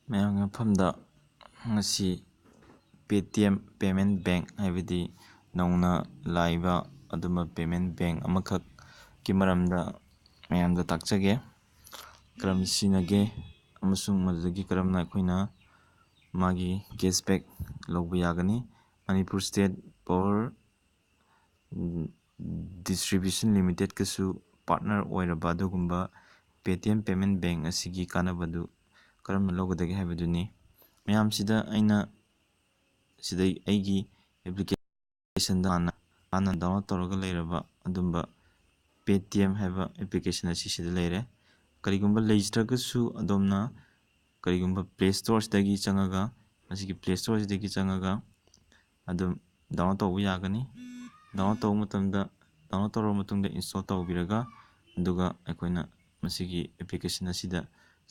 ꯃꯌꯥꯝꯒꯤ ꯃꯐꯝꯗ ꯉꯁꯤ ꯄꯦꯇꯤꯑꯦꯝ ꯄꯦꯃꯦꯟ ꯕꯦꯡꯛ ꯍꯥꯏꯕꯗꯤ ꯅꯧꯅ ꯂꯥꯛꯏꯕ ꯑꯗꯨꯝꯕ ꯄꯦꯃꯦꯟ ꯕꯦꯡꯛ ꯑꯃꯈꯛꯀꯤ ꯃꯔꯝꯗ ꯃꯌꯥꯝꯗ ꯇꯥꯛꯆꯒꯦ꯫ ꯀꯔꯝꯅ ꯁꯤꯖꯤꯟꯅꯒꯦ ꯑꯃꯁꯨꯡ ꯃꯗꯨꯗꯒꯤ ꯀꯔꯝꯅ ꯑꯩꯈꯣꯏꯅ ꯃꯥꯒꯤ ꯀꯦꯁꯕꯦꯛ ꯂꯧꯕ ꯌꯥꯒꯅꯤ꯫ ꯃꯅꯤꯄꯨꯔ ꯁ꯭ꯇꯦꯠ ꯄꯥꯋꯔ ꯗꯤꯁꯇ꯭ꯔꯤꯕ꯭ꯌꯨꯁꯟ ꯂꯤꯃꯤꯇꯦꯗꯀꯁꯨ ꯄꯥꯔꯠꯅꯔ ꯑꯣꯏꯔꯕ ꯑꯗꯨꯒꯨꯝꯕ ꯄꯦꯇꯤꯑꯦꯝ ꯄꯦꯃꯦꯟ ꯕꯦꯡꯛ ꯑꯁꯤꯒꯤ ꯀꯥꯟꯅꯕꯗꯨ ꯀꯔꯝꯅ ꯂꯧꯒꯗꯒꯦ ꯍꯥꯏꯕꯗꯨꯅꯤ꯫ ꯃꯌꯥꯝꯁꯤꯗ ꯑꯩꯅ ꯁꯤꯗꯩ ꯑꯩꯒꯤ ꯑꯦꯄ꯭ꯂꯤꯀꯦꯁꯟꯗ ꯍꯥꯟꯅ ꯗꯥꯎꯟꯂꯣꯗ ꯇꯧꯔꯒ ꯂꯩꯔꯕ ꯑꯗꯨꯝꯕ ꯄꯦꯇꯤꯑꯦꯝ ꯍꯥꯏꯕ ꯑꯦꯄ꯭ꯂꯤꯀꯦꯁꯟ ꯑꯁꯤ ꯁꯤꯗ ꯂꯩꯔꯦ꯫ ꯀꯔꯤꯒꯨꯝꯕ ꯂꯩꯇ꯭ꯔꯒꯁꯨ ꯑꯗꯣꯝꯅ ꯀꯔꯤꯒꯨꯝꯕ ꯄ꯭ꯂꯦ ꯁ꯭ꯇꯣꯔꯁꯤꯗꯒꯤ ꯆꯪꯉꯒ ꯃꯁꯤꯒꯤ ꯄ꯭ꯂꯦ ꯁ꯭ꯇꯣꯔꯁꯤꯗꯒꯤ ꯆꯪꯉꯒ ꯑꯗꯨꯝ ꯗꯥꯎꯟꯂꯣꯗ ꯇꯧꯕ ꯌꯥꯒꯅꯤ꯫ ꯗꯥꯎꯟꯂꯣꯗ ꯇꯧꯕ ꯃꯇꯝꯗ ꯗꯥꯎꯟꯂꯣꯗ ꯇꯧꯔꯕ ꯃꯇꯨꯡꯗ ꯏꯟꯁꯇꯣꯜ ꯇꯧꯕꯤꯔꯒ ꯑꯗꯨꯒ ꯑꯩꯈꯣꯏꯅ ꯃꯁꯤꯒꯤ ꯑꯦꯄ꯭ꯂꯤꯀꯦꯁꯟ ꯑꯁꯤꯗ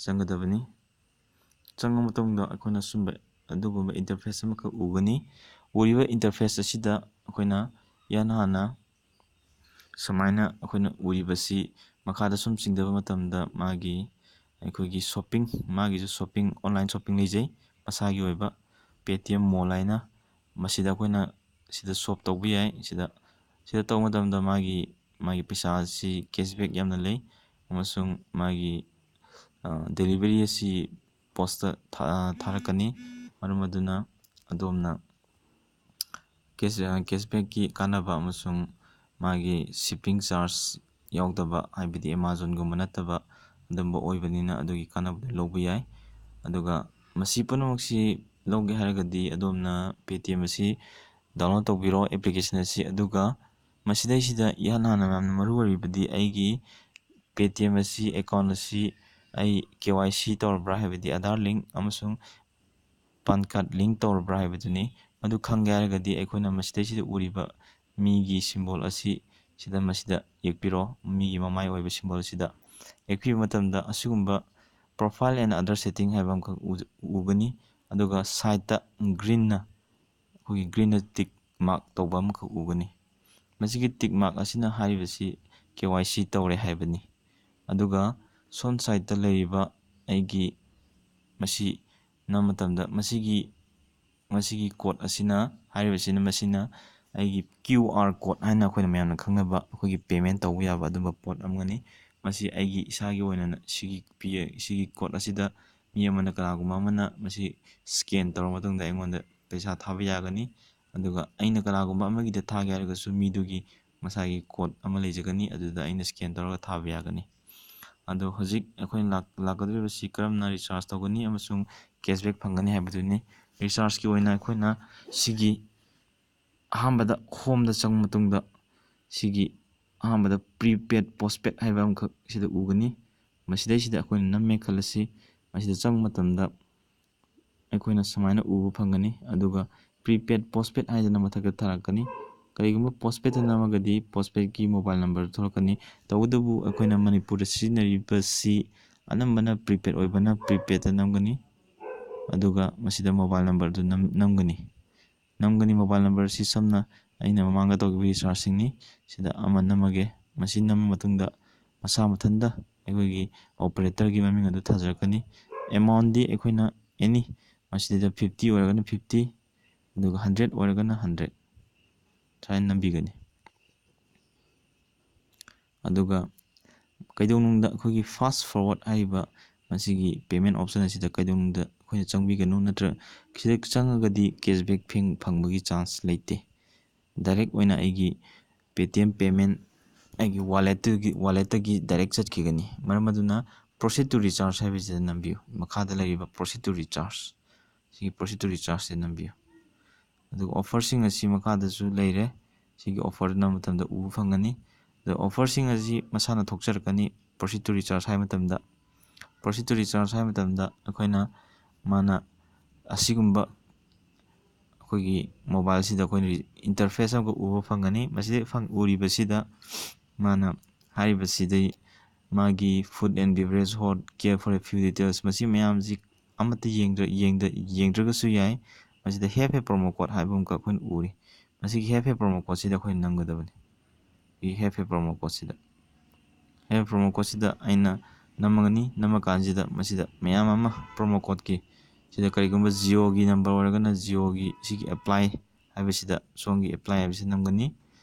ꯆꯪꯒꯗꯕꯅꯤ꯫ ꯆꯪꯉ ꯃꯇꯨꯡꯗ ꯑꯩꯈꯣꯏꯅ ꯁꯨꯝꯕ ꯑꯗꯨꯒꯨꯝꯕ ꯏꯟꯇꯔꯐꯦꯁ ꯑꯃꯈꯛ ꯎꯒꯅꯤ꯫ ꯎꯔꯤꯕ ꯏꯟꯇꯔꯐꯦꯁ ꯑꯁꯤꯗ ꯑꯩꯈꯣꯏꯅ ꯏꯍꯥꯟ ꯍꯥꯟꯅ ꯁꯨꯃꯥꯏꯅ ꯑꯩꯈꯣꯏꯅ ꯎꯔꯤꯕꯁꯤ ꯃꯈꯥꯗ ꯁꯨꯝ ꯆꯤꯡꯊꯕ ꯃꯇꯝꯗ ꯑꯩꯈꯣꯏꯒꯤ ꯃꯥꯒꯤꯁꯨ ꯑꯣꯟꯂꯥꯏꯟ ꯁꯣꯞꯄꯤꯡ ꯂꯩꯖꯩ ꯃꯁꯥꯒꯤ ꯑꯣꯏꯕ ꯄꯦꯇꯤꯑꯦꯝ ꯃꯣꯜ ꯍꯥꯏꯅ꯫ ꯃꯁꯤꯗ ꯑꯩꯈꯣꯏꯅ ꯁꯤꯗ ꯁꯣꯞ ꯇꯧꯕ ꯌꯥꯏ꯫ ꯁꯤꯗ ꯇꯧꯕ ꯃꯇꯝꯗ ꯃꯥꯒꯤ ꯄꯩꯁꯥ ꯑꯁꯤ ꯀꯦꯁꯕꯦꯛ ꯌꯥꯝꯅ ꯂꯩ ꯑꯃꯁꯨꯡ ꯃꯥꯒꯤ ꯗꯦꯂꯤꯚꯔꯤ ꯑꯁꯤ ꯄꯣꯁꯇ ꯊꯥꯔꯛꯀꯅꯤ꯫ ꯃꯔꯝ ꯑꯗꯨꯅ ꯑꯗꯣꯝꯅ ꯀꯦꯁꯕꯦꯛꯀꯤ ꯀꯥꯟꯅꯕ ꯑꯃꯁꯨꯡ ꯃꯥꯒꯤ ꯁꯤꯞꯄꯤꯡ ꯆꯥꯔꯖ ꯌꯥꯎꯗꯕ ꯍꯥꯏꯕꯗꯤ ꯑꯦꯃꯥꯖꯣꯟꯒꯨꯝꯕ ꯅꯠꯇꯕ ꯑꯗꯨꯝꯕ ꯑꯣꯏꯕꯅꯤꯅ ꯑꯗꯨꯒꯤ ꯀꯥꯟꯅꯕꯗꯨ ꯂꯧꯕ ꯌꯥꯏ꯫ ꯑꯗꯨꯒ ꯃꯁꯤ ꯄꯨꯝꯅꯃꯛꯁꯤ ꯂꯧꯒꯦ ꯍꯥꯏꯔꯒꯗꯤ ꯑꯗꯣꯝꯅ ꯄꯦꯇꯤꯑꯦꯝ ꯑꯁꯤ ꯗꯥꯎꯟꯂꯣꯗ ꯇꯧꯕꯤꯔꯣ ꯑꯦꯄ꯭ꯂꯤꯀꯦꯁꯟ ꯑꯁꯤ꯫ ꯑꯗꯨꯒ ꯃꯁꯤꯗꯩꯁꯤꯗ ꯏꯍꯥꯟ ꯍꯥꯟꯅ ꯌꯥꯝꯅ ꯃꯔꯨ ꯑꯣꯏꯔꯤꯕꯗꯤ ꯑꯩꯒꯤ ꯄꯦꯇꯤꯑꯦꯝ ꯑꯁꯤ ꯑꯦꯀꯥꯎꯟ ꯑꯁꯤ ꯑꯩ KYC ꯇꯧꯔꯕ꯭ꯔꯥ ꯍꯥꯏꯕꯗꯤ ꯑꯙꯥꯔ ꯂꯤꯡꯛ ꯑꯃꯁꯨꯡ ꯄꯥꯟ ꯀꯥꯔꯗ ꯂꯤꯡꯛ ꯇꯧꯔꯕ꯭ꯔꯥ ꯍꯥꯏꯕꯗꯨꯅꯤ꯫ ꯃꯗꯨ ꯈꯪꯒꯦ ꯍꯥꯏꯔꯒꯗꯤ ꯑꯩꯈꯣꯏꯅ ꯃꯁꯤꯗꯩꯁꯤꯗ ꯎꯔꯤꯕ ꯃꯤꯒꯤ ꯁꯤꯝꯕꯣꯜ ꯑꯁꯤ ꯃꯁꯤꯗ ꯌꯦꯛꯄꯤꯔꯣ꯫ ꯃꯤꯒꯤ ꯃꯃꯥꯏ ꯑꯣꯏꯕ ꯁꯤꯝꯕꯣꯜ ꯑꯁꯤꯗ ꯌꯦꯛꯄꯤꯕ ꯃꯇꯝꯗ ꯑꯁꯤꯒꯨꯝꯕ ꯄ꯭ꯔꯣꯐꯥꯏꯜ ꯑꯦꯟ ꯑꯗꯔ ꯁꯦꯇꯤꯡ ꯍꯥꯏꯕ ꯑꯃꯈꯛ ꯎꯒꯅꯤ꯫ ꯑꯗꯨꯒ ꯁꯥꯏꯠꯇ ꯒ꯭ꯔꯤꯟꯅ ꯇꯤꯛ ꯃꯥꯔꯛ ꯇꯧꯕ ꯑꯃꯈꯛ ꯎꯒꯅꯤ꯫ ꯃꯁꯤꯒꯤ ꯇꯤꯛ ꯃꯥꯔꯛ ꯑꯁꯤꯅ ꯍꯥꯏꯔꯤꯕꯁꯤ KYC ꯇꯧꯔꯦ ꯍꯥꯏꯕꯅꯤ꯫ ꯑꯗꯨꯒ ꯁꯣꯝ ꯁꯥꯏꯠꯇ ꯂꯩꯔꯤꯕ ꯑꯩꯒꯤ ꯃꯁꯤ ꯅꯝꯕ ꯃꯇꯝꯗ ꯃꯁꯤꯒꯤ ꯀꯣꯗ ꯑꯁꯤꯅ ꯃꯁꯤꯅ ꯑꯩꯒꯤ QR ꯀꯣꯗ ꯍꯥꯏꯅ ꯑꯩꯈꯣꯏꯅ ꯃꯌꯥꯝꯅ ꯈꯪꯅꯕ ꯑꯩꯈꯣꯏꯒꯤ ꯄꯦꯃꯦꯟ ꯇꯧꯕ ꯌꯥꯕ ꯑꯗꯨꯝꯕ ꯄꯣꯠ ꯑꯃꯅꯤ꯫ ꯃꯁꯤ ꯑꯩꯒꯤ ꯏꯁꯥꯒꯤ ꯑꯣꯏꯅ ꯁꯤꯒꯤ ꯀꯣꯗ ꯑꯁꯤꯗ ꯃꯤ ꯑꯃꯅ ꯀꯅꯥꯒꯨꯝꯕ ꯑꯃꯅ ꯃꯁꯤ ꯁ꯭ꯀꯦꯟ ꯇꯧꯔꯕ ꯃꯇꯨꯡꯗ ꯑꯩꯉꯣꯟꯗ ꯄꯩꯁꯥ ꯊꯥꯕ ꯌꯥꯒꯅꯤ꯫ ꯑꯗꯨꯒ ꯑꯩꯅ ꯀꯅꯥꯒꯨꯝꯕ ꯑꯃꯒꯤꯗ ꯊꯥꯒꯦ ꯍꯥꯏꯔꯒꯁꯨ ꯃꯤꯗꯨꯒꯤ ꯃꯁꯥꯒꯤ ꯀꯣꯗ ꯑꯃ ꯂꯩꯖꯒꯅꯤ ꯑꯗꯨꯗ ꯑꯩꯅ ꯁ꯭ꯀꯦꯟ ꯇꯧꯔꯒ ꯊꯥꯕ ꯌꯥꯒꯅꯤ꯫ ꯑꯗꯣ ꯍꯧꯖꯤꯛ ꯑꯩꯈꯣꯏꯅ ꯂꯥꯛꯀꯗꯧꯔꯤꯕꯁꯤ ꯀꯔꯝꯅ ꯔꯤꯆꯥꯔꯖ ꯇꯧꯒꯅꯤ ꯑꯃꯁꯨꯡ ꯀꯦꯁꯕꯦꯛ ꯐꯪꯒꯅꯤ ꯍꯥꯏꯕꯗꯨꯅꯤ꯫ ꯔꯤꯆꯥꯔꯖꯀꯤ ꯑꯣꯏꯅ ꯑꯩꯈꯣꯏꯅ ꯁꯤꯒꯤ ꯑꯍꯥꯟꯕꯗ ꯍꯣꯝꯗ ꯆꯪꯕ ꯃꯇꯨꯡꯗ ꯁꯤꯒꯤ ꯑꯍꯥꯟꯕꯗ ꯄ꯭ꯔꯤꯄꯦꯗ ꯄꯣꯁꯄꯦꯗ ꯍꯥꯏꯕ ꯑꯃꯈꯛ ꯁꯤꯗ ꯎꯒꯅꯤ꯫ ꯃꯁꯤꯗꯩꯁꯤꯗ ꯑꯩꯈꯣꯏꯅ ꯅꯝꯃꯦ ꯈꯜꯂꯁꯤ꯫ ꯃꯁꯤꯗ ꯆꯪꯕ ꯃꯇꯝꯗ ꯑꯩꯈꯣꯏꯅ ꯁꯨꯃꯥꯏꯅ ꯎꯕ ꯐꯪꯒꯅꯤ꯫ ꯑꯗꯨꯒ ꯄ꯭ꯔꯤꯄꯦꯗ ꯄꯣꯁꯄꯦꯗ ꯍꯥꯏꯗꯅ ꯃꯊꯛꯇ ꯊꯥꯔꯛꯀꯅꯤ꯫ ꯀꯔꯤꯒꯨꯝꯕ ꯄꯣꯁꯄꯦꯗꯇ ꯅꯝꯃꯒꯗꯤ ꯄꯣꯁꯄꯦꯗꯀꯤ ꯃꯣꯕꯥꯏꯜ ꯅꯝꯕꯔ ꯊꯣꯛꯂꯛꯀꯅꯤ꯫ ꯇꯧꯕꯇꯕꯨ ꯑꯩꯈꯣꯏꯅ ꯃꯅꯤꯄꯨꯔꯗ ꯁꯤꯖꯤꯟꯅꯔꯤꯕꯁꯤ ꯑꯅꯝꯕꯅ ꯄ꯭ꯔꯤꯄꯦꯗ ꯑꯣꯏꯕꯅ ꯄ꯭ꯔꯤꯄꯦꯗꯇ ꯅꯝꯒꯅꯤ꯫ ꯑꯗꯨꯒ ꯃꯁꯤꯗ ꯃꯣꯕꯥꯏꯜ ꯅꯝꯕꯔꯗꯨ ꯅꯝꯒꯅꯤ꯫ ꯃꯣꯕꯥꯏꯜ ꯅꯝꯕꯔꯁꯤ ꯁꯝꯅ ꯑꯩꯅ ꯃꯃꯥꯡꯗ ꯇꯧꯈꯤꯕ ꯔꯤꯆꯥꯔꯖꯁꯤꯡꯅꯤ꯫ ꯁꯤꯗ ꯑꯃ ꯅꯝꯃꯒꯦ꯫ ꯃꯁꯤ ꯅꯝꯕ ꯃꯇꯨꯡꯗ ꯃꯊꯟꯇ ꯑꯩꯈꯣꯏꯒꯤ ꯑꯣꯄꯔꯦꯇꯔꯒꯤ ꯃꯃꯤꯡ ꯑꯗꯨ ꯊꯥꯖꯔꯛꯀꯅꯤ꯫ ꯑꯦꯃꯥꯎꯟꯗꯤ ꯑꯩꯈꯣꯏꯅ ꯑꯦꯅꯤ ꯃꯁꯤꯗ 50 ꯑꯣꯏꯔꯒꯅ 50 ꯑꯗꯨꯒ 100 ꯑꯣꯏꯔꯒꯅ 100 ꯁꯨꯃꯥꯏꯅ ꯅꯝꯕꯤꯒꯅꯤ꯫ ꯑꯗꯨꯒ ꯀꯩꯗꯧꯅꯨꯡꯗ ꯑꯩꯈꯣꯏꯒꯤ ꯐꯥꯁ ꯐꯣꯔꯋꯥꯔꯗ ꯍꯥꯏꯔꯤꯕ ꯃꯁꯤꯒꯤ ꯄꯦꯃꯦꯟ ꯑꯣꯞꯁꯟ ꯑꯁꯤꯗ ꯀꯩꯗꯧꯅꯨꯡꯗ ꯑꯩꯈꯣꯏꯅ ꯆꯪꯕꯤꯒꯅꯨ꯫ ꯁꯤꯗ ꯆꯪꯉꯒꯗꯤ ꯀꯦꯁꯕꯦꯛ ꯐꯪꯕꯒꯤ ꯆꯥꯟꯁ ꯂꯩꯇꯦ꯫ ꯗꯥꯏꯔꯦꯛ ꯑꯣꯏꯅ ꯑꯩꯒꯤ ꯄꯦꯇꯤꯑꯦꯝ ꯄꯦꯃꯦꯟ ꯑꯩꯒꯤ ꯋꯥꯂꯦꯠꯇꯒꯤ ꯗꯥꯏꯔꯦꯛ ꯆꯠꯈꯤꯒꯅꯤ꯫ ꯃꯔꯝ ꯑꯗꯨꯅ ꯄ꯭ꯔꯣꯁꯤꯗ ꯇꯨ ꯔꯤꯆꯥꯔꯖ ꯍꯥꯏꯕꯁꯤꯗ ꯅꯝꯕꯤꯌꯨ꯫ ꯃꯈꯥꯗ ꯂꯩꯔꯤꯕ ꯄ꯭ꯔꯣꯁꯤꯗ ꯇꯨ ꯔꯤꯆꯥꯔꯖ ꯁꯤꯒꯤ ꯄ꯭ꯔꯣꯁꯤꯗ ꯇꯨ ꯔꯤꯆꯥꯔꯖꯁꯦ ꯅꯝꯕꯤꯌꯨ꯫ ꯑꯗꯨꯒ ꯑꯣꯐꯔꯁꯤꯡ ꯑꯁꯤ ꯃꯈꯥꯗꯁꯨ ꯂꯩꯔꯦ꯫ ꯁꯤꯒꯤ ꯑꯣꯐꯔ ꯅꯝꯕ ꯃꯇꯝꯗ ꯎꯕ ꯐꯪꯒꯅꯤ꯫ ꯑꯗꯣ ꯑꯣꯐꯔꯁꯤꯡ ꯑꯁꯤ ꯃꯁꯥꯅ ꯊꯣꯛꯆꯔꯛꯀꯅꯤ ꯄ꯭ꯔꯣꯁꯤꯗ ꯇꯨ ꯔꯤꯆꯥꯔꯖ ꯍꯥꯏꯕ ꯃꯇꯝꯗ꯫ ꯄ꯭ꯔꯣꯁꯤꯗ ꯇꯨ ꯔꯤꯆꯥꯔꯖ ꯍꯥꯏꯕ ꯃꯇꯝꯗ ꯑꯩꯈꯣꯏꯅ ꯑꯁꯤꯒꯨꯝꯕ ꯑꯩꯈꯣꯏꯒꯤ ꯃꯣꯕꯥꯏꯜꯁꯤꯗ ꯑꯩꯈꯣꯏꯅ ꯏꯟꯇꯔꯐꯦꯁ ꯑꯃꯈꯛ ꯎꯕ ꯐꯪꯒꯅꯤ꯫ ꯃꯁꯤꯗ ꯎꯔꯤꯕꯁꯤꯗ ꯍꯥꯏꯔꯤꯕꯁꯤꯗꯩ ꯃꯥꯒꯤ food and beverage hot care for a few details ꯃꯁꯤ ꯃꯌꯥꯝꯁꯤ ꯑꯃꯠꯇ ꯌꯦꯡꯗ꯭ꯔꯒꯁꯨ ꯌꯥꯏ꯫ ꯃꯁꯤꯗ ꯍꯦꯞ ꯑꯦ ꯄ꯭ꯔꯣꯃꯣ ꯀꯣꯗ ꯍꯥꯏꯕ ꯑꯃꯈꯛ ꯑꯩꯈꯣꯏꯅ ꯎꯔꯤ꯫ ꯃꯁꯤꯒꯤ ꯍꯦꯞ ꯑꯦ ꯄ꯭ꯔꯣꯃꯣ ꯀꯣꯗꯁꯤꯗ ꯑꯩꯈꯣꯏꯅ ꯅꯝꯒꯗꯕꯅꯤ꯫ ꯍꯦꯞ ꯑꯦ ꯄ꯭ꯔꯣꯃꯣ ꯀꯣꯗꯁꯤꯗ ꯑꯩꯅ ꯅꯝꯃ ꯀꯥꯟꯁꯤꯗ ꯃꯁꯤꯗ ꯃꯌꯥꯝ ꯑꯃ ꯄ꯭ꯔꯣꯃꯣ ꯀꯣꯗꯀꯤ ꯁꯤꯗ ꯀꯔꯤꯒꯨꯝꯕ ꯖꯤꯑꯣꯒꯤ ꯅꯝꯕꯔ ꯑꯣꯏꯔꯒꯅ ꯖꯤꯑꯣꯒꯤ ꯁꯤꯒꯤ ꯑꯦꯄ꯭ꯂꯥꯏ ꯍꯥꯏꯕꯁꯤꯗ ꯁꯣꯝꯒꯤ ꯑꯦꯄ꯭ꯂꯥꯏ ꯍꯥꯏꯕꯁꯤ ꯅꯝꯒꯅꯤ꯫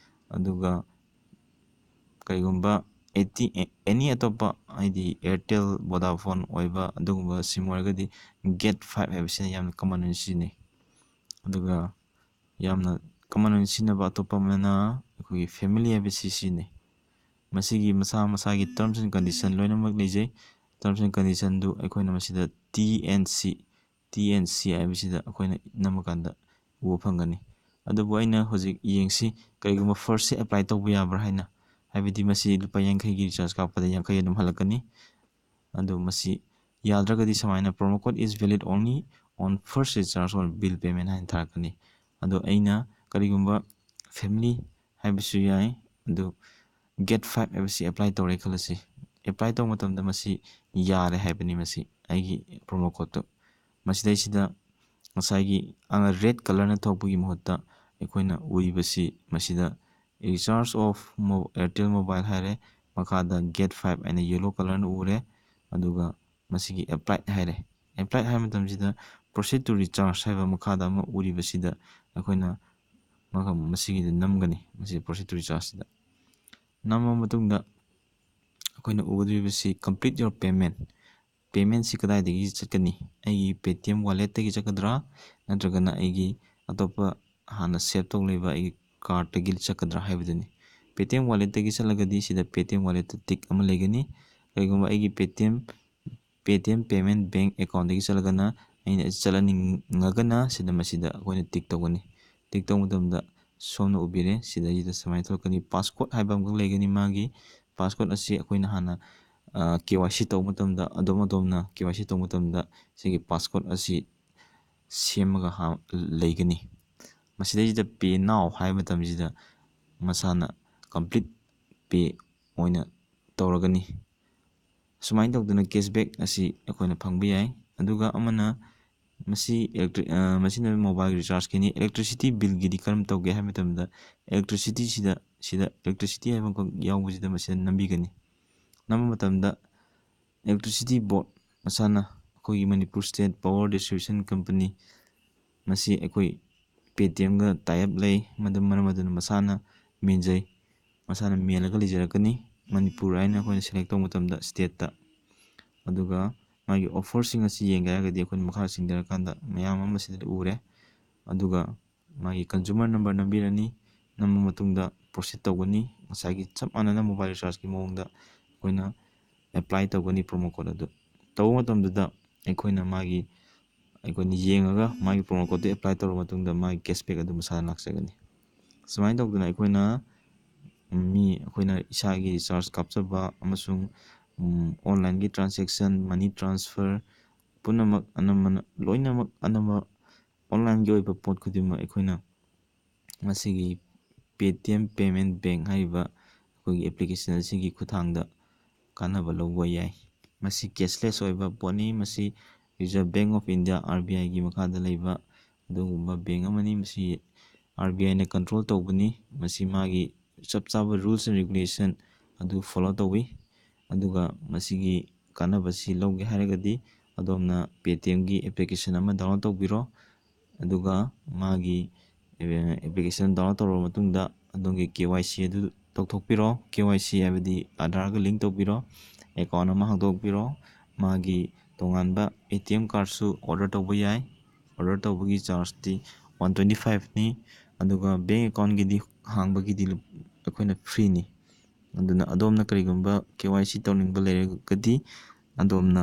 ꯑꯗꯨꯒ ꯀꯔꯤꯒꯨꯝꯕ ꯑꯦꯅꯤ ꯑꯇꯣꯞꯄ ꯍꯥꯏꯗꯤ ꯑꯦꯌꯔꯇꯦꯜ, ꯚꯣꯗꯥꯐꯣꯟ ꯑꯣꯏꯕ ꯑꯗꯨꯒꯨꯝꯕ ꯁꯤꯝ ꯑꯣꯏꯔꯒꯗꯤ ꯒꯦꯠ 5 ꯍꯥꯏꯕꯁꯤꯅ ꯌꯥꯝꯅ ꯀꯃꯟ ꯑꯣꯏꯅ ꯁꯤꯖꯤꯟꯅꯩ꯫ ꯑꯗꯨꯒ ꯌꯥꯝꯅ ꯀꯃꯟ ꯑꯣꯏꯅ ꯁꯤꯖꯤꯟꯅꯕ ꯑꯇꯣꯞꯄ ꯑꯃꯅ ꯑꯩꯈꯣꯏꯒꯤ ꯐꯦꯃꯤꯂꯤ ꯍꯥꯏꯕꯁꯤ ꯁꯤꯖꯤꯟꯅꯩ꯫ ꯃꯁꯤꯒꯤ ꯃꯁꯥ ꯃꯁꯥꯒꯤ ꯇꯔꯝꯁ ꯑꯦꯟ ꯀꯟꯗꯤꯁꯟ ꯂꯣꯏꯅꯃꯛ ꯂꯩꯖꯩ꯫ ꯇꯔꯝꯁ ꯑꯦꯟ ꯀꯟꯗꯤꯁꯟꯗꯨ ꯑꯩꯈꯣꯏꯅ ꯃꯁꯤꯗ TNC ꯍꯥꯏꯕꯁꯤꯗ ꯑꯩꯈꯣꯏꯅ ꯅꯝꯃꯀꯥꯟꯗ ꯎꯕ ꯐꯪꯒꯅꯤ꯫ ꯑꯗꯨꯕꯨ ꯑꯩꯅ ꯍꯧꯖꯤꯛ ꯌꯦꯡꯁꯤ ꯀꯔꯤꯒꯨꯝꯕ ꯐꯥꯔꯁꯁꯦ ꯑꯦꯄ꯭ꯂꯥꯏ ꯇꯧꯕ ꯌꯥꯕ꯭ꯔꯥ ꯍꯥꯏꯅ, ꯍꯥꯏꯕꯗꯤ ꯃꯁꯤ ꯂꯨꯄꯥ 50ꯒꯤ ꯔꯤꯆꯥꯔꯖ ꯀꯥꯞꯄꯗ 50 ꯑꯗꯨꯝ ꯍꯜꯂꯛꯀꯅꯤ꯫ ꯑꯗꯨ ꯃꯁꯤ ꯌꯥꯗ꯭ꯔꯒꯗꯤ ꯁꯨꯃꯥꯏꯅ promo code is valid only on first recharge or bill payment ꯍꯥꯏꯅ ꯊꯥꯔꯛꯀꯅꯤ꯫ ꯑꯗꯣ ꯑꯩꯅ ꯀꯔꯤꯒꯨꯝꯕ ꯐꯦꯃꯤꯂꯤ ꯍꯥꯏꯕꯁꯨ ꯌꯥꯏ, ꯑꯗꯨ ꯒꯦꯠ 5 ꯍꯥꯏꯕꯁꯤ ꯑꯦꯄ꯭ꯂꯥꯏ ꯇꯧꯔꯦ ꯈꯜꯂꯁꯤ꯫ ꯑꯦꯄ꯭ꯂꯥꯏ ꯇꯧꯕ ꯃꯇꯝꯗ ꯃꯁꯤ ꯌꯥꯔꯦ ꯍꯥꯏꯕꯅꯤ ꯃꯁꯤ ꯑꯩꯒꯤ ꯄ꯭ꯔꯣꯃꯣ ꯀꯣꯗꯇꯨ꯫ ꯃꯁꯤꯗꯩꯁꯤꯗ ꯉꯁꯥꯏꯒꯤ ꯔꯦꯗ ꯀꯂꯔꯅ ꯊꯣꯛꯄꯒꯤ ꯃꯍꯨꯠꯇ ꯑꯩꯈꯣꯏꯅ ꯎꯔꯤꯕꯁꯤ ꯃꯁꯤꯗ ꯔꯤꯆꯥꯔꯖ ꯑꯣꯐ ꯑꯦꯌꯔꯇꯦꯜ ꯃꯣꯕꯥꯏꯜ ꯍꯥꯏꯔꯦ, ꯃꯈꯥꯗ ꯒꯦꯠ 5 ꯍꯥꯏꯅ ꯌꯦꯜꯂꯣ ꯀꯂꯔꯅ ꯎꯔꯦ, ꯑꯗꯨꯒ ꯃꯁꯤꯒꯤ ꯑꯦꯄ꯭ꯂꯥꯏꯠ ꯍꯥꯏꯔꯦ꯫ ꯑꯦꯄ꯭ꯂꯥꯏꯠ ꯍꯥꯏꯕ ꯃꯇꯝꯁꯤꯗ ꯄ꯭ꯔꯣꯁꯤꯗ ꯇꯨ ꯔꯤꯆꯥꯔꯖ ꯍꯥꯏꯕ ꯃꯈꯥꯗ ꯑꯃ ꯎꯔꯤꯕꯁꯤꯗ ꯑꯩꯈꯣꯏꯅ ꯃꯁꯤꯒꯤꯗ ꯅꯝꯒꯅꯤ, ꯃꯁꯤ ꯄ꯭ꯔꯣꯁꯤꯗ ꯇꯨ ꯔꯤꯆꯥꯔꯖꯁꯤꯗ ꯅꯝꯃꯕ ꯃꯇꯨꯡꯗ ꯑꯩꯈꯣꯏꯅ ꯎꯒꯗꯧꯔꯤꯕꯁꯤ ꯀꯝꯄ꯭ꯂꯤꯠ ꯌꯣꯔ ꯄꯦꯃꯦꯟ꯫ ꯄꯦꯃꯦꯟꯁꯤ ꯀꯗꯥꯏꯗꯒꯤ ꯆꯠꯀꯅꯤ? ꯑꯩꯒꯤ ꯄꯦꯇꯤꯑꯦꯝ ꯋꯥꯂꯦꯠꯇꯒꯤ ꯆꯠꯀꯗ꯭ꯔꯥ ꯅꯠꯇ꯭ꯔꯒꯅ ꯑꯩꯒꯤ ꯑꯇꯣꯞꯄ ꯍꯥꯟꯅ ꯁꯦꯞ ꯇꯧ ꯂꯩꯕ ꯑꯩꯒꯤ ꯀꯥꯔꯠꯇꯒꯤ ꯆꯠꯀꯗ꯭ꯔꯥ ꯍꯥꯏꯕꯗꯨꯅꯤ꯫ ꯄꯦꯇꯤꯑꯦꯝ ꯋꯥꯂꯦꯠꯇꯒꯤ ꯆꯠꯂꯒꯗꯤ ꯁꯤꯗ ꯄꯦꯇꯤꯑꯦꯝ ꯋꯥꯂꯦꯠꯇ ꯇꯤꯛ ꯑꯃ ꯂꯩꯒꯅꯤ꯫ ꯀꯔꯤꯒꯨꯝꯕ ꯑꯩꯒꯤ ꯄꯦꯇꯤꯑꯦꯝ ꯄꯦꯃꯦꯟ ꯕꯦꯡ ꯑꯦꯀꯥꯎꯟꯗꯒꯤ ꯆꯠꯂꯒꯅ, ꯑꯩꯅ ꯆꯠꯍꯟꯅꯤꯡꯉꯒꯅ ꯑꯁꯤꯗ ꯑꯩꯈꯣꯏꯅ ꯇꯤꯛ ꯇꯧꯒꯅꯤ꯫ ꯇꯤꯛ ꯇꯧꯕ ꯃꯇꯝꯗ ꯁꯣꯝꯅ ꯎꯕꯤꯔꯦ ꯁꯤꯗꯩꯁꯤꯗ ꯁꯨꯃꯥꯏꯅ ꯊꯣꯛꯂꯛꯀꯅꯤ, ꯄꯥꯁꯀꯣꯗ ꯍꯥꯏꯕ ꯑꯃꯈꯛ ꯂꯩꯒꯅꯤ꯫ ꯃꯥꯒꯤ ꯄꯥꯁꯀꯣꯗ ꯑꯁꯤ ꯑꯩꯈꯣꯏꯅ ꯍꯥꯟꯅ KYC ꯇꯧꯕ ꯃꯇꯝꯗ ꯑꯗꯣꯝꯅ KYC ꯇꯧꯕ ꯃꯇꯝꯗ ꯁꯤꯒꯤ ꯄꯥꯁꯀꯣꯗ ꯑꯁꯤ ꯁꯦꯝꯃꯒ ꯂꯩꯒꯅꯤ꯫ ꯃꯁꯤꯗꯩꯁꯤꯗ ꯄꯦ ꯅꯥꯎ ꯍꯥꯏꯕ ꯃꯇꯝꯁꯤꯗ ꯃꯁꯥꯅ ꯀꯝꯄ꯭ꯂꯤꯠ ꯄꯦ ꯑꯣꯏꯅ ꯇꯧꯔꯒꯅꯤ꯫ ꯁꯨꯃꯥꯏꯅ ꯇꯧꯗꯅ ꯀꯦꯁꯕꯦꯛ ꯑꯁꯤ ꯑꯩꯈꯣꯏꯅ ꯐꯪꯕ ꯌꯥꯏ꯫ ꯑꯗꯨꯒ ꯑꯃꯅ ꯃꯁꯤꯅ ꯃꯣꯕꯥꯏꯜ ꯔꯤꯆꯥꯔꯖꯀꯤꯅꯤ꯫ ꯑꯦꯂꯦꯛꯇ꯭ꯔꯤꯁꯤꯇꯤ ꯕꯤꯜꯒꯤꯗꯤ ꯀꯔꯝ ꯇꯧꯒꯦ ꯍꯥꯏꯕ ꯃꯇꯝꯗ ꯑꯦꯂꯦꯛꯇ꯭ꯔꯤꯁꯤꯇꯤꯁꯤꯗ ꯑꯦꯂꯦꯛꯇ꯭ꯔꯤꯁꯤꯇꯤ ꯍꯥꯏꯕ ꯑꯃꯈꯛ ꯌꯥꯎꯕꯁꯤꯗ ꯃꯁꯤꯗ ꯅꯝꯕꯤꯒꯅꯤ꯫ ꯅꯝꯕ ꯃꯇꯝꯗ ꯑꯦꯂꯦꯛꯇ꯭ꯔꯤꯁꯤꯇꯤ ꯕꯣꯔꯗ ꯃꯁꯥꯅ ꯑꯩꯈꯣꯏꯒꯤ Manipur state power distribution company, ꯃꯁꯤ ꯑꯩꯈꯣꯏ ꯄꯦꯇꯤꯑꯦꯝꯒ ꯇꯥꯏ ꯑꯞ ꯂꯩ, ꯃꯔꯝ ꯑꯗꯨꯅ ꯃꯁꯥꯅ ꯃꯦꯟꯖꯩ, ꯃꯁꯥꯅ ꯃꯦꯜꯂꯒ ꯂꯩꯖꯔꯛꯀꯅꯤ ꯃꯅꯤꯄꯨꯔ ꯍꯥꯏꯅ ꯑꯩꯈꯣꯏꯅ ꯁꯦꯂꯦꯛ ꯇꯧꯕ ꯃꯇꯝꯗ ꯁ꯭ꯇꯦꯠꯇ꯫ ꯑꯗꯨꯒ ꯃꯥꯒꯤ ꯑꯣꯐꯔꯁꯤꯡ ꯑꯁꯤ ꯌꯦꯡꯒꯦ ꯍꯥꯏꯔꯒꯗꯤ ꯑꯩꯈꯣꯏꯅ ꯃꯈꯥ ꯆꯤꯡꯊꯔꯀꯥꯟꯗ ꯃꯌꯥꯝ ꯑꯃ ꯁꯤꯗ ꯎꯔꯦ꯫ ꯑꯗꯨꯒ ꯃꯥꯒꯤ ꯀꯟꯖꯨꯃꯔ ꯅꯝꯕꯔ ꯅꯝꯕꯤꯔꯅꯤ, ꯅꯝꯕ ꯃꯇꯨꯡꯗ ꯄ꯭ꯔꯣꯁꯤꯗ ꯇꯧꯒꯅꯤ꯫ ꯉꯁꯥꯏꯒꯤ ꯆꯞ ꯃꯥꯟꯅꯅ ꯃꯣꯕꯥꯏꯜ ꯔꯤꯆꯥꯔꯖꯀꯤ ꯃꯑꯣꯡꯗ ꯑꯩꯈꯣꯏꯅ ꯑꯦꯄ꯭ꯂꯥꯏ ꯇꯧꯒꯅꯤ ꯄ꯭ꯔꯣꯃꯣ ꯀꯣꯗ ꯑꯗꯨ꯫ ꯇꯧꯕ ꯃꯇꯝꯗꯨꯗ ꯑꯩꯈꯣꯏꯅ ꯌꯦꯡꯉꯒ ꯃꯥꯒꯤ ꯄ꯭ꯔꯣꯃꯣ ꯀꯣꯗꯇꯨ ꯑꯦꯄ꯭ꯂꯥꯏ ꯇꯧꯔꯕ ꯃꯇꯨꯡꯗ ꯃꯥꯒꯤ ꯀꯦꯁꯕꯦꯛ ꯑꯗꯨ ꯃꯁꯥꯅ ꯂꯥꯛꯆꯒꯅꯤ꯫ ꯁꯨꯃꯥꯏꯅ ꯇꯧꯗꯅ ꯑꯩꯈꯣꯏꯅ ꯏꯁꯥꯒꯤ ꯔꯤꯆꯥꯔꯖ ꯀꯥꯞꯆꯕ ꯑꯃꯁꯨꯡ ꯑꯣꯟꯂꯥꯏꯟꯒꯤ ꯇ꯭ꯔꯥꯟꯖꯦꯛꯁꯟ, ꯃꯅꯤ ꯇ꯭ꯔꯥꯟꯁꯐꯔ ꯄꯨꯝꯅꯃꯛ ꯂꯣꯏꯅꯃꯛ ꯑꯣꯟꯂꯥꯏꯟꯒꯤ ꯑꯣꯏꯕ ꯄꯣꯠ ꯈꯨꯗꯤꯡꯃꯛ ꯑꯩꯈꯣꯏꯅ ꯃꯁꯤꯒꯤ ꯄꯦꯇꯤꯑꯦꯝ ꯄꯦꯃꯦꯟ ꯕꯦꯡ ꯍꯥꯏꯔꯤꯕ ꯑꯩꯈꯣꯏꯒꯤ ꯑꯦꯄ꯭ꯂꯤꯀꯦꯁꯟ ꯑꯁꯤꯒꯤ ꯈꯨꯠꯊꯥꯡꯗ ꯀꯥꯟꯅꯕ ꯂꯧꯕ ꯌꯥꯏ꯫ ꯃꯁꯤ ꯀꯦꯁꯂꯦꯁ ꯑꯣꯏꯕ ꯄꯣꯠꯅꯤ꯫ ꯃꯁꯤ ꯔꯤꯖꯔꯚ ꯕꯦꯡ ꯑꯣꯐ ꯏꯟꯗꯤꯌꯥ RBIꯒꯤ ꯃꯈꯥꯗ ꯂꯩꯕ ꯑꯗꯨꯒꯨꯝꯕ ꯕꯦꯡ ꯑꯃꯅꯤ꯫ ꯃꯁꯤ RBIꯅ ꯀꯟꯇ꯭ꯔꯣꯜ ꯇꯧꯕꯅꯤ꯫ ꯃꯁꯤ ꯃꯥꯒꯤ ꯆꯞ ꯆꯥꯕ ꯔꯨꯜꯁ ꯑꯦꯟ ꯔꯤꯒꯨꯂꯦꯁꯟ ꯑꯗꯨ ꯐꯣꯂꯣ ꯇꯧꯏ꯫ ꯑꯗꯨꯒ ꯃꯁꯤꯒꯤ ꯀꯥꯟꯅꯕꯁꯤ ꯂꯧꯒꯦ ꯍꯥꯏꯔꯒꯗꯤ ꯑꯗꯣꯝꯅ ꯄꯦꯇꯤꯑꯦꯝꯒꯤ ꯑꯦꯄ꯭ꯂꯤꯀꯦꯁꯟ ꯑꯃ ꯗꯥꯎꯟꯂꯣꯗ ꯇꯧꯕꯤꯔꯣ꯫ ꯑꯗꯨꯒ ꯃꯥꯒꯤ ꯑꯦꯄ꯭ꯂꯤꯀꯦꯁꯟ ꯗꯥꯎꯟꯂꯣꯗ ꯇꯧꯔꯕ ꯃꯇꯨꯡꯗ ꯑꯗꯣꯝꯒꯤ KYC ꯑꯗꯨ ꯇꯧꯊꯣꯛꯄꯤꯔꯣ꯫ KYC ꯍꯥꯏꯕꯗꯤ ꯑꯥꯙꯥꯔꯒ ꯂꯤꯡ ꯇꯧꯕꯤꯔꯣ, ꯑꯦꯀꯥꯎꯟ ꯑꯃ ꯍꯥꯡꯗꯣꯛꯄꯤꯔꯣ꯫ ꯃꯥꯒꯤ ꯇꯣꯉꯥꯟꯕ ATM ꯀꯥꯔꯗꯁꯨ ꯑꯣꯔꯗꯔ ꯇꯧꯕ ꯌꯥꯏ꯫ ꯑꯣꯔꯗꯔ ꯇꯧꯕꯒꯤ ꯆꯥꯔꯖꯇꯤ 125ꯅꯤ꯫ ꯑꯗꯨꯒ ꯕꯦꯡ ꯑꯦꯀꯥꯎꯟꯒꯤꯗꯤ ꯍꯥꯡꯕꯒꯤꯗꯤ ꯑꯩꯈꯣꯏꯅ ꯐ꯭ꯔꯤꯅꯤ꯫ ꯑꯗꯨꯅ ꯑꯗꯣꯝꯅ ꯀꯔꯤꯒꯨꯝꯕ KYC ꯇꯧꯅꯤꯡꯕ ꯂꯩꯔꯒꯗꯤ ꯑꯗꯣꯝꯅ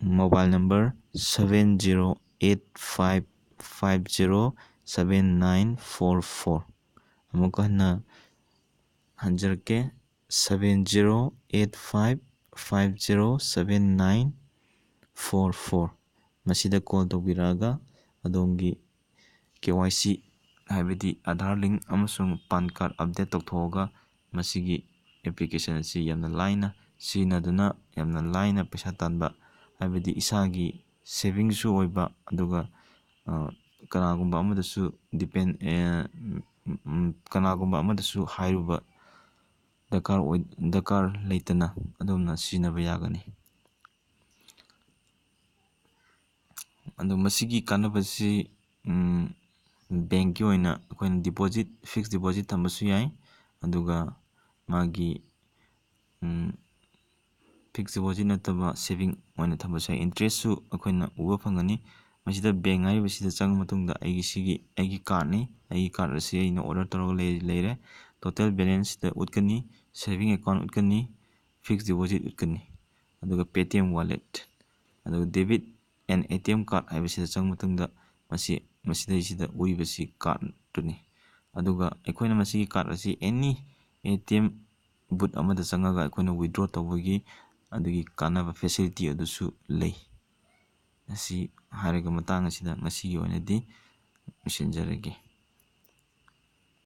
ꯃꯣꯕꯥꯏꯜ ꯅꯝꯕꯔ 7085507944 ꯑꯃꯨꯛꯀ ꯍꯟꯅ ꯍꯟꯖꯔꯛꯀꯦ, 7085507944 ꯃꯁꯤꯗ ꯀꯣꯜ ꯇꯧꯕꯤꯔꯛꯑꯒ ꯑꯗꯣꯝꯒꯤ KYC ꯍꯥꯏꯕꯗꯤ ꯑꯥꯙꯥꯔ ꯂꯤꯡ ꯑꯃꯁꯨꯡ ꯄꯥꯟ ꯀꯥꯔꯗ ꯑꯞꯗꯦꯠ ꯇꯧꯊꯣꯛꯑꯒ ꯃꯁꯤꯒꯤ ꯑꯦꯄ꯭ꯂꯤꯀꯦꯁꯟ ꯑꯁꯤ ꯌꯥꯝꯅ ꯂꯥꯏꯅ ꯁꯤꯖꯤꯟꯅꯗꯨꯅ ꯌꯥꯝꯅ ꯂꯥꯏꯅ ꯄꯩꯁా ꯇꯥꯟꯕ, ꯍꯥꯏꯕꯗꯤ ꯏꯁꯥꯒꯤ ꯁꯦꯚꯤꯡꯁꯨ ꯑꯣꯏꯕ, ꯑꯗꯨꯒ ꯀꯅꯥꯒꯨꯝꯕ ꯑꯃꯗꯁꯨ ꯍꯥꯏꯔꯨꯕ ꯗꯔꯀꯥꯔ ꯂꯩꯇꯅ ꯑꯗꯣꯝꯅ ꯁꯤꯖꯤꯟꯅꯕ ꯌꯥꯒꯅꯤ꯫ ꯑꯗꯣ ꯃꯁꯤꯒꯤ ꯀꯥꯟꯅꯕꯁꯤ ꯕꯦꯡꯛꯀꯤ ꯑꯣꯏꯅ ꯑꯩꯈꯣꯏꯅ ꯗꯤꯄꯣꯖꯤꯠ ꯐꯤꯛꯁ ꯗꯤꯄꯣꯖꯤꯠ ꯊꯝꯕꯁꯨ ꯌꯥꯏ, ꯑꯗꯨꯒ ꯃꯥꯒꯤ ꯐꯤꯛꯁ ꯗꯤꯄꯣꯖꯤꯠ ꯅꯠꯇꯕ ꯁꯦꯚꯤꯡ ꯑꯣꯏꯅ ꯊꯝꯕꯁꯨ ꯌꯥꯏ꯫ ꯏꯟꯇꯔꯦꯁꯁꯨ ꯑꯩꯈꯣꯏꯅ ꯎꯕ ꯐꯪꯒꯅꯤ꯫ ꯃꯁꯤꯗ ꯕꯦꯡꯛ ꯍꯥꯏꯔꯤꯕꯁꯤꯗ ꯆꯪꯉ ꯃꯇꯨꯡꯗ ꯑꯩꯒꯤ ꯀꯥꯔꯠꯅꯤ, ꯑꯩꯒꯤ ꯀꯥꯔꯠ ꯑꯁꯤ ꯑꯩꯅ ꯑꯣꯔꯗꯔ ꯇꯧꯔꯒ ꯂꯩꯔꯦ꯫ ꯇꯣꯇꯦꯜ ꯕꯦꯂꯦꯟꯁꯁꯤꯗ ꯎꯠꯀꯅꯤ, ꯁꯦꯚꯤꯡ ꯑꯦꯀꯥꯎꯟ ꯎꯠꯀꯅꯤ, ꯐꯤꯛꯁ ꯗꯤꯄꯣꯖꯤꯠ ꯎꯠꯀꯅꯤ, ꯑꯗꯨꯒ ꯄꯦꯇꯤꯑꯦꯝ ꯋꯥꯂꯦꯠ, ꯑꯗꯨꯒ debit and A T M card ꯍꯥꯏꯕꯁꯤꯗ ꯆꯪꯕ ꯃꯇꯨꯡꯗ ꯃꯁꯤꯗꯩꯁꯤꯗ ꯎꯔꯤꯕꯁꯤ ꯀꯥꯔꯠꯇꯨꯅꯤ꯫ ꯑꯗꯨꯒ ꯑꯩꯈꯣꯏꯅ ꯃꯁꯤꯒꯤ ꯀꯥꯔꯠ ꯑꯁꯤ ꯑꯦꯅꯤ ꯑꯦ ꯇꯤ ꯑꯦꯝ ꯕꯨꯠ ꯑꯃꯗ ꯆꯪꯉꯒ ꯑꯩꯈꯣꯏꯅ ꯋꯤꯗ꯭ꯔꯣ ꯇꯧꯕꯒꯤ ꯑꯗꯨꯒꯤ ꯀꯥꯟꯅꯕ ꯐꯦꯁꯤꯂꯤꯇꯤ ꯑꯗꯨꯁꯨ ꯂꯩ꯫ ꯑꯁꯤ ꯍꯥꯏꯔꯒ ꯃꯇꯥꯡ ꯑꯁꯤꯗ ꯉꯁꯤꯒꯤ ꯑꯣꯏꯅꯗꯤ ꯂꯣꯏꯁꯤꯟꯖꯔꯒꯦ꯫